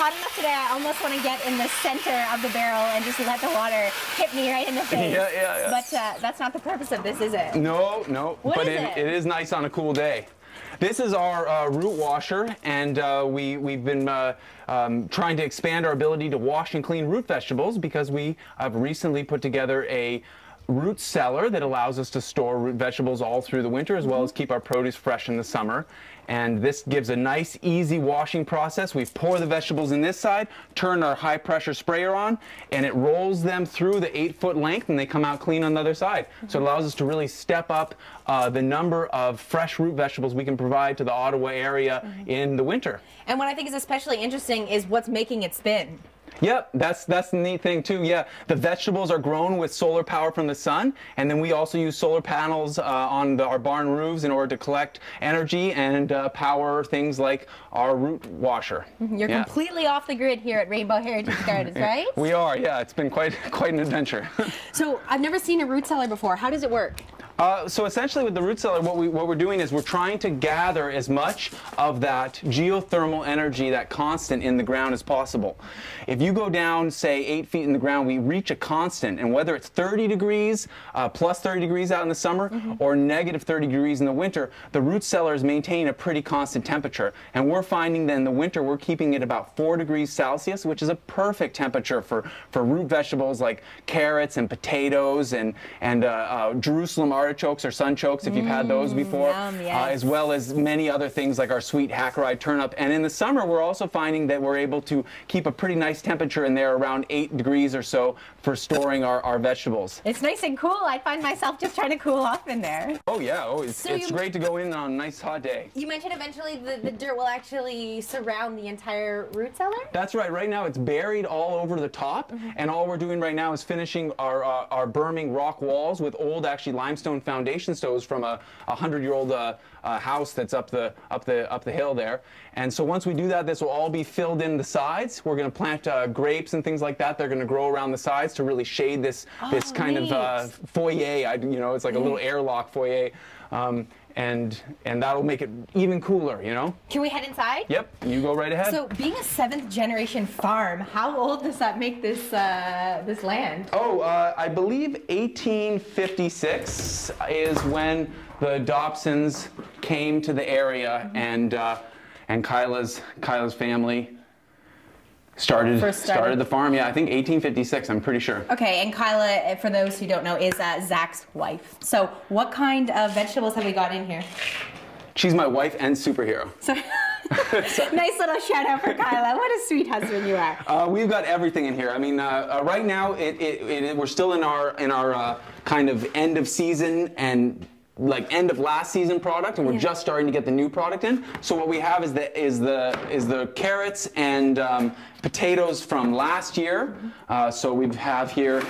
hot enough today, I almost want to get in the center of the barrel and just let the water hit me right in the face. Yeah. But that's not the purpose of this, is it? No. What But is it? it is nice on a cool day. This is our root washer, and we've been trying to expand our ability to wash and clean root vegetables because we have recently put together a root cellar that allows us to store root vegetables all through the winter, as well as keep our produce fresh in the summer. And this gives a nice, easy washing process. We pour the vegetables in this side, turn our high pressure sprayer on, and it rolls them through the 8-foot length, and they come out clean on the other side. So it allows us to really step up the number of fresh root vegetables we can provide to the Ottawa area in the winter. And what I think is especially interesting is what's making it spin. Yep, that's the neat thing too. Yeah, the vegetables are grown with solar power from the sun, and then we also use solar panels on our barn roofs in order to collect energy and power things like our root washer. You're completely off the grid here at Rainbow Heritage Gardens, right? We are. Yeah, it's been quite an adventure. So I've never seen a root cellar before. How does it work? So essentially with the root cellar, what we're doing is we're trying to gather as much of that geothermal energy, that constant in the ground as possible. If you go down, say, 8 feet in the ground, we reach a constant, and whether it's 30 degrees, plus 30 degrees out in the summer, or negative 30 degrees in the winter, the root cellars maintain a pretty constant temperature. And we're finding that in the winter, we're keeping it about 4 degrees Celsius, which is a perfect temperature for root vegetables like carrots and potatoes and Jerusalem artichokes or sunchokes, if you've had those before, as well as many other things like our sweet hack-ride turnip. And in the summer, we're also finding that we're able to keep a pretty nice temperature in there, around 8 degrees or so, for storing our vegetables. It's nice and cool. I find myself just trying to cool off in there. Oh yeah, it's great to go in on a nice hot day. You mentioned eventually the dirt will actually surround the entire root cellar? That's right. Right now it's buried all over the top, and all we're doing right now is finishing our berming rock walls with old, actually, limestone foundation stones from a 100-year-old house that's up the hill there. And so once we do that, this will all be filled in the sides. We're going to plant grapes and things like that. They're going to grow around the sides to really shade this kind of foyer. It's like a little airlock foyer. And that'll make it even cooler, Can we head inside? Yep, you go right ahead. So being a 7th-generation farm, how old does that make this this land? Oh, I believe 1856 is when the Dobsons came to the area, and Kyla's family started the farm. Yeah, I think 1856, I'm pretty sure. Okay, and Kyla, for those who don't know, is Zach's wife. So what kind of vegetables have we got in here? She's my wife and superhero. So nice little shout out for Kyla. What a sweet husband you are. We've got everything in here. I mean, right now we're still in our kind of end of season and like end of last season product, and we're just starting to get the new product in. So what we have is the carrots and potatoes from last year. So we have here,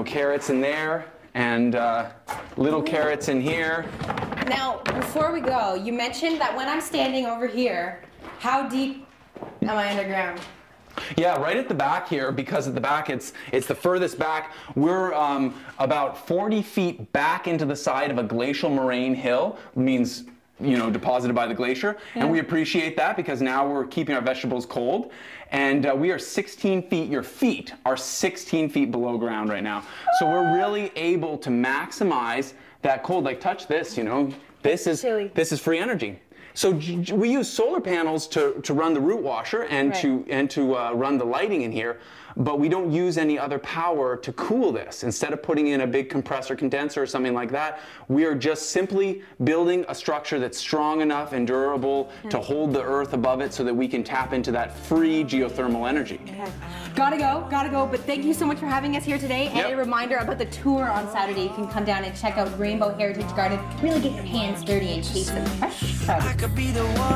carrots in there and little carrots in here. Now, before we go, you mentioned that when I'm standing over here, how deep am I underground? Yeah, right at the back here, because at the back it's the furthest back. We're about 40 feet back into the side of a glacial moraine hill, means deposited by the glacier, and we appreciate that because now we're keeping our vegetables cold. And we are 16 feet, your feet are 16 feet below ground right now. So we're really able to maximize that cold. Like, touch this, this is free energy. So we use solar panels to run the root washer and to run the lighting in here, but we don't use any other power to cool this. Instead of putting in a big compressor condenser or something like that, we are just simply building a structure that's strong enough and durable to hold the earth above it so that we can tap into that free geothermal energy. Gotta go, but thank you so much for having us here today, and a reminder about the tour on Saturday. You can come down and check out Rainbow Heritage Garden, really get your hands dirty and taste the fresh produce.